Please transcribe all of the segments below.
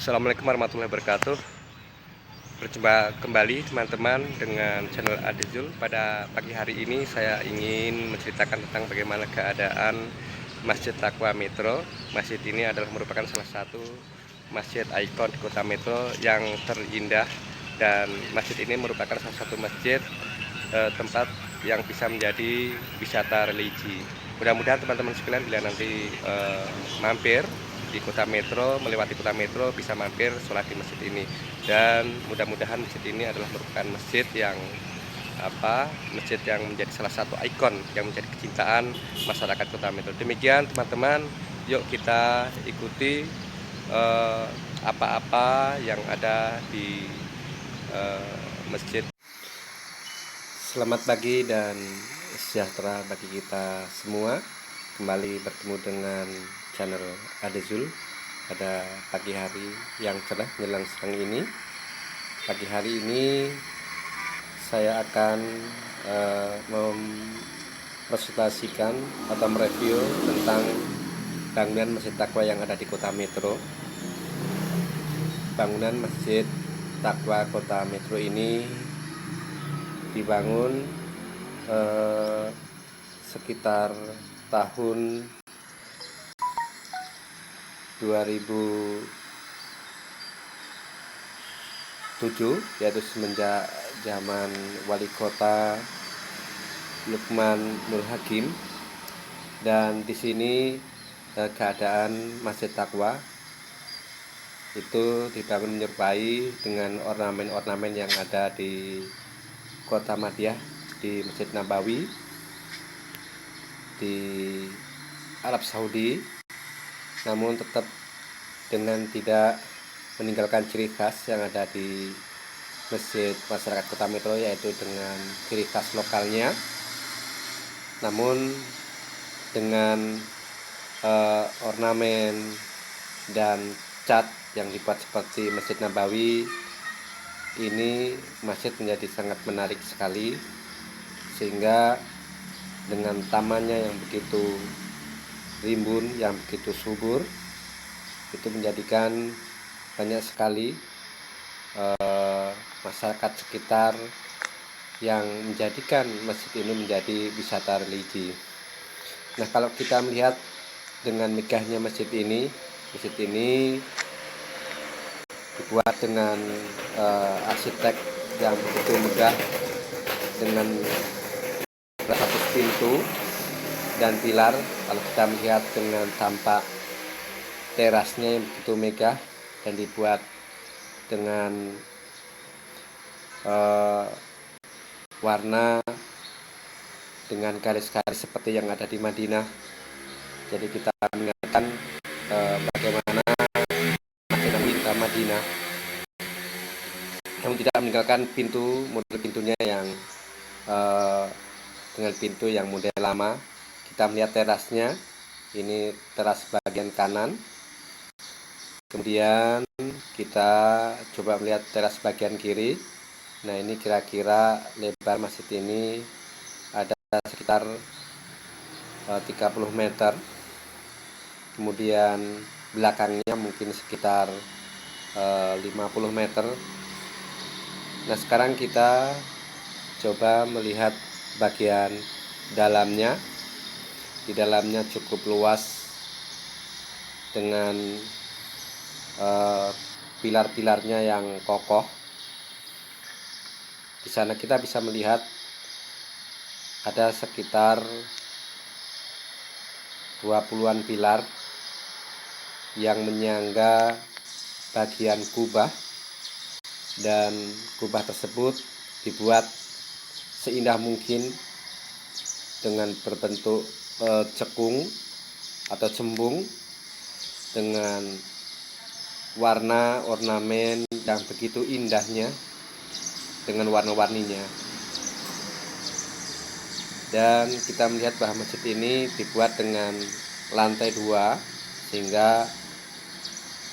Assalamualaikum warahmatullahi wabarakatuh. Berjumpa kembali teman-teman dengan channel Adezul. Pada pagi hari ini saya ingin menceritakan tentang bagaimana keadaan Masjid Taqwa Metro. Masjid ini adalah merupakan salah satu masjid ikon di kota Metro yang terindah, dan masjid ini merupakan salah satu masjid tempat yang bisa menjadi wisata religi. Mudah-mudahan teman-teman sekalian bila nanti mampir di kota Metro, melewati kota Metro, bisa mampir sholat di masjid ini. Dan mudah-mudahan masjid ini adalah merupakan masjid yang masjid yang menjadi salah satu ikon yang menjadi kecintaan masyarakat kota Metro. Demikian teman-teman, yuk kita ikuti apa-apa yang ada di masjid. Selamat pagi dan sejahtera bagi kita semua. Kembali bertemu dengan channel Adezul pada pagi hari yang cerah menjelang siang ini. Pagi hari ini saya akan mempresentasikan atau mereview tentang bangunan Masjid Taqwa yang ada di kota Metro. Bangunan Masjid Taqwa kota Metro ini dibangun sekitar tahun 2007, yaitu semenjak zaman Wali Kota Lukman Nur Hakim. Dan di sini keadaan Masjid Taqwa itu dibangun menyerupai dengan ornamen-ornamen yang ada di Kota Madiyah, di Masjid Nabawi, di Arab Saudi, namun tetap dengan tidak meninggalkan ciri khas yang ada di masjid masyarakat kota Metro, yaitu dengan ciri khas lokalnya, namun dengan ornamen dan cat yang dibuat seperti Masjid Nabawi. Ini masjid menjadi sangat menarik sekali, sehingga dengan tamannya yang begitu rimbun, yang begitu subur, itu menjadikan banyak sekali masyarakat sekitar yang menjadikan masjid ini menjadi wisata religi. Nah, kalau kita melihat dengan megahnya masjid ini dibuat dengan arsitek yang begitu megah, dengan 100 pintu dan pilar. Kalau kita melihat dengan tampak terasnya yang begitu megah dan dibuat dengan warna dengan garis-garis seperti yang ada di Madinah. Jadi kita mengingatkan bagaimana Madinah, namun tidak meninggalkan model pintunya yang dengan pintu yang model lama. Kita melihat terasnya, ini teras bagian kanan. Kemudian kita coba melihat teras bagian kiri. Nah, ini kira-kira lebar masjid ini ada sekitar 30 meter. Kemudian belakangnya mungkin sekitar 50 meter. Nah, sekarang kita coba melihat bagian dalamnya. Di dalamnya cukup luas dengan pilar-pilarnya yang kokoh. Di sana kita bisa melihat ada sekitar 20-an pilar yang menyangga bagian kubah, dan kubah tersebut dibuat seindah mungkin dengan berbentuk cekung atau cembung, dengan warna ornamen yang begitu indahnya dengan warna-warninya. Dan kita melihat bahwa masjid ini dibuat dengan lantai 2, sehingga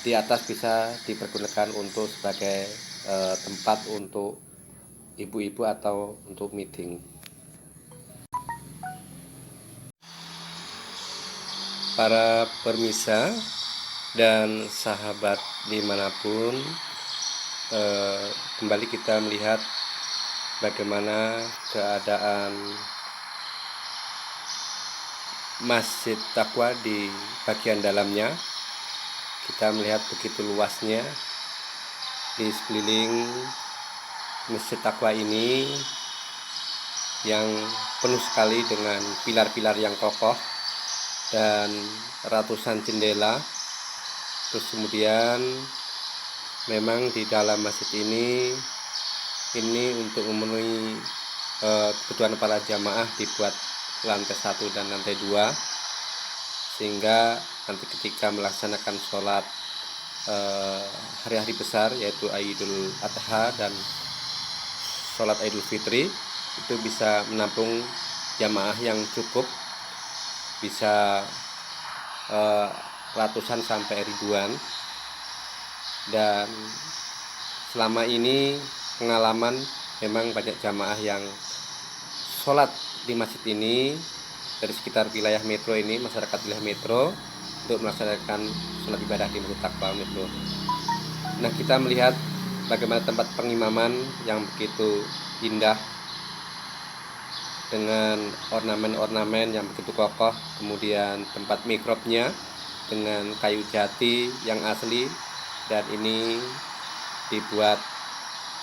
di atas bisa dipergunakan untuk sebagai tempat untuk ibu-ibu atau untuk meeting. Para permisa dan sahabat dimanapun. Kembali kita melihat bagaimana keadaan Masjid Taqwa di bagian dalamnya. Kita melihat begitu luasnya di sekeliling Masjid Taqwa ini yang penuh sekali dengan pilar-pilar yang kokoh dan ratusan jendela. Terus kemudian memang di dalam masjid ini untuk memenuhi kebutuhan para jamaah dibuat lantai 1 dan lantai 2, sehingga nanti ketika melaksanakan sholat hari-hari besar yaitu Idul Adha dan sholat Idul Fitri itu bisa menampung jamaah yang cukup, bisa ratusan sampai ribuan. Dan selama ini pengalaman memang banyak jamaah yang sholat di masjid ini dari sekitar wilayah metro ini, masyarakat wilayah metro, untuk melaksanakan sholat ibadah di Masjid Taqwa metro. Nah, kita melihat bagaimana tempat pengimaman yang begitu indah dengan ornamen-ornamen yang begitu kokoh, kemudian tempat mihrabnya dengan kayu jati yang asli, dan ini dibuat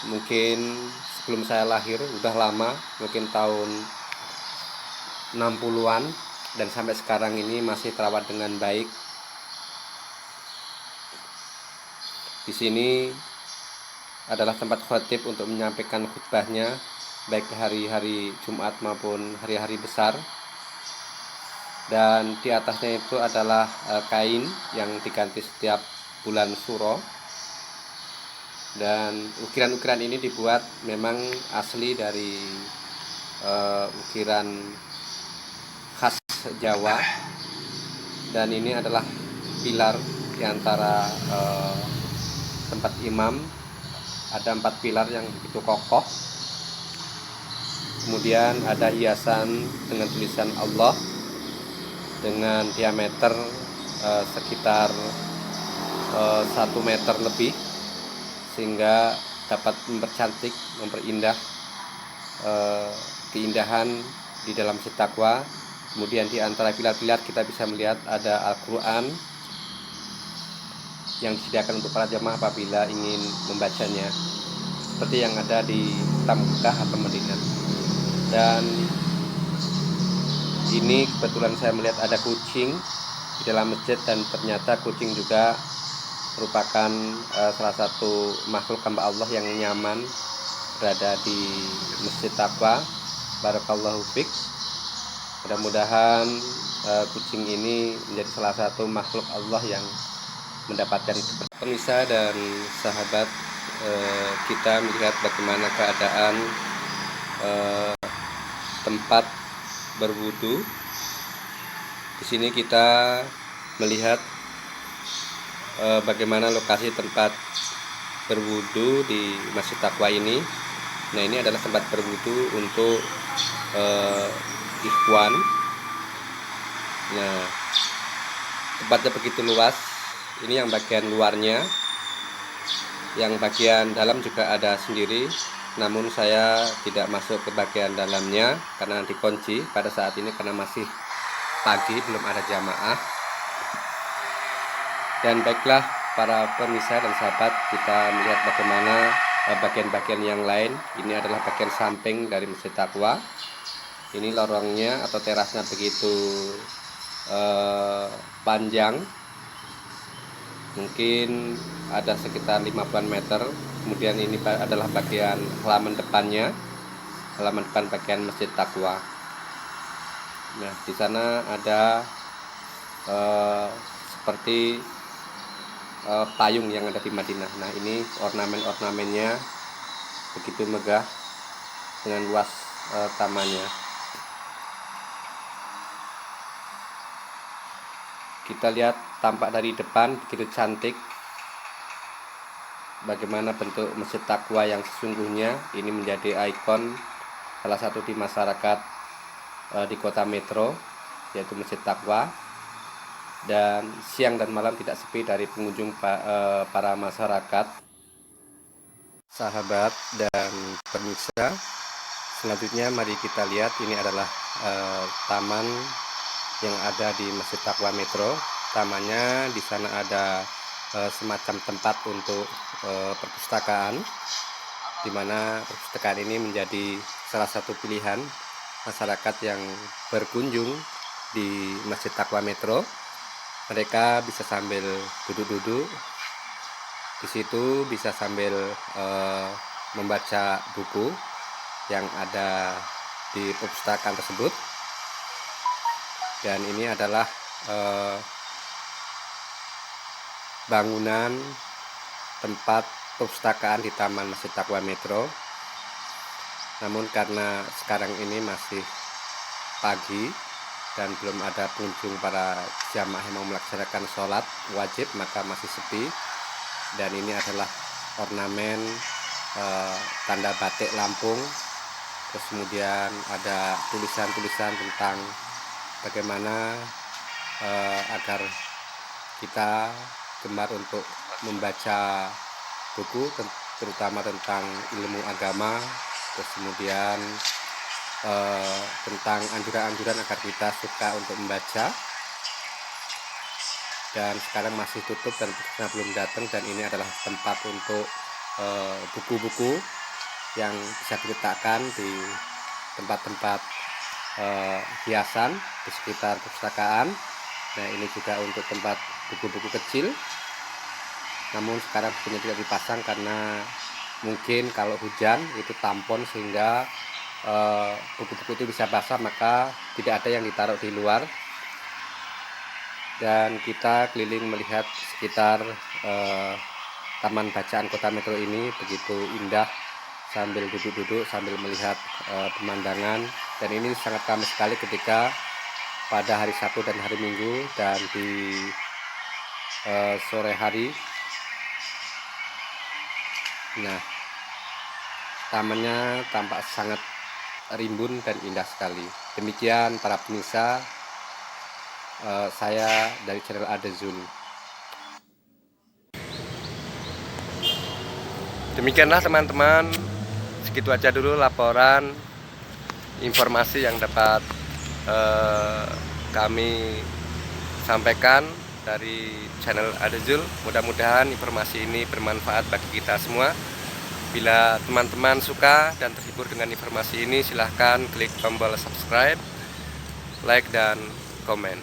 mungkin sebelum saya lahir, udah lama, mungkin tahun 60-an, dan sampai sekarang ini masih terawat dengan baik. Di sini adalah tempat khatib untuk menyampaikan khutbahnya, baik hari-hari Jumat maupun hari-hari besar. Dan di atasnya itu adalah kain yang diganti setiap bulan Suro. Dan ukiran-ukiran ini dibuat memang asli dari ukiran khas Jawa. Dan ini adalah pilar di antara tempat imam. Ada 4 pilar yang begitu kokoh. Kemudian ada hiasan dengan tulisan Allah dengan diameter sekitar 1 meter lebih, sehingga dapat mempercantik, memperindah keindahan di dalam Masjid Taqwa. Kemudian di antara pilar-pilar kita bisa melihat ada Al-Quran yang disediakan untuk para jamaah apabila ingin membacanya, seperti yang ada di Mekah atau Madinah. Dan ini kebetulan saya melihat ada kucing di dalam masjid, dan ternyata kucing juga merupakan salah satu makhluk hamba Allah yang nyaman berada di Masjid Taqwa. Barakallahu fiik. Mudah-mudahan kucing ini menjadi salah satu makhluk Allah yang mendapatkan pemirsa dan sahabat. Kita melihat bagaimana keadaan tempat berwudu. Di sini kita melihat bagaimana lokasi tempat berwudu di Masjid Taqwa ini. Nah, ini adalah tempat berwudu untuk ikhwan. Nah, tempatnya begitu luas. Ini yang bagian luarnya. Yang bagian dalam juga ada sendiri, namun saya tidak masuk ke bagian dalamnya karena dikunci pada saat ini karena masih pagi, belum ada jamaah. Dan baiklah para pemirsa dan sahabat, kita melihat bagaimana bagian-bagian yang lain. Ini adalah bagian samping dari Masjid Taqwa. Ini lorongnya atau terasnya begitu panjang, mungkin ada sekitar 50 meter. Kemudian ini adalah bagian halaman depannya, halaman depan bagian Masjid Taqwa. Nah, di sana ada seperti payung yang ada di Madinah. Nah, ini ornamen-ornamennya begitu megah dengan luas tamannya. Kita lihat tampak dari depan begitu cantik bagaimana bentuk Masjid Taqwa yang sesungguhnya. Ini menjadi ikon salah satu di masyarakat di kota metro, yaitu Masjid Taqwa. dan siang dan malam tidak sepi dari pengunjung para masyarakat, sahabat dan pemirsa. Selanjutnya mari kita lihat, ini adalah taman yang ada di Masjid Taqwa Metro. Tamannya di sana ada semacam tempat untuk perpustakaan, di mana perpustakaan ini menjadi salah satu pilihan masyarakat yang berkunjung di Masjid Taqwa Metro. Mereka bisa sambil duduk-duduk di situ, bisa sambil membaca buku yang ada di perpustakaan tersebut. Dan ini adalah bangunan tempat perpustakaan di Taman Masjid Taqwa Metro. Namun karena sekarang ini masih pagi dan belum ada pengunjung para jamaah yang mau melaksanakan sholat wajib, maka masih sepi. Dan ini adalah ornamen tanda batik Lampung. Terus kemudian ada tulisan-tulisan tentang bagaimana agar kita gemar untuk membaca buku, terutama tentang ilmu agama. Terus kemudian tentang anjuran-anjuran agar kita suka untuk membaca. Dan sekarang masih tutup dan belum datang, dan ini adalah tempat untuk buku-buku yang bisa diletakkan di tempat-tempat hiasan di sekitar perpustakaan. Nah, ini juga untuk tempat buku-buku kecil, namun sekarang bukunya tidak dipasang karena mungkin kalau hujan itu tampon, sehingga buku-buku itu bisa basah, maka tidak ada yang ditaruh di luar. Dan kita keliling melihat sekitar Taman Bacaan Kota Metro ini begitu indah, sambil duduk-duduk sambil melihat pemandangan. Dan ini sangat ramai sekali ketika pada hari Sabtu dan hari Minggu, dan di sore hari. Nah, tamannya tampak sangat rimbun dan indah sekali. Demikian para pemirsa, saya dari channel Adezul. Demikianlah teman-teman, segitu aja dulu laporan informasi yang dapat kami sampaikan dari channel Adezul. Mudah-mudahan informasi ini bermanfaat bagi kita semua. Bila teman-teman suka dan terhibur dengan informasi ini, silahkan klik tombol subscribe, like, dan komen.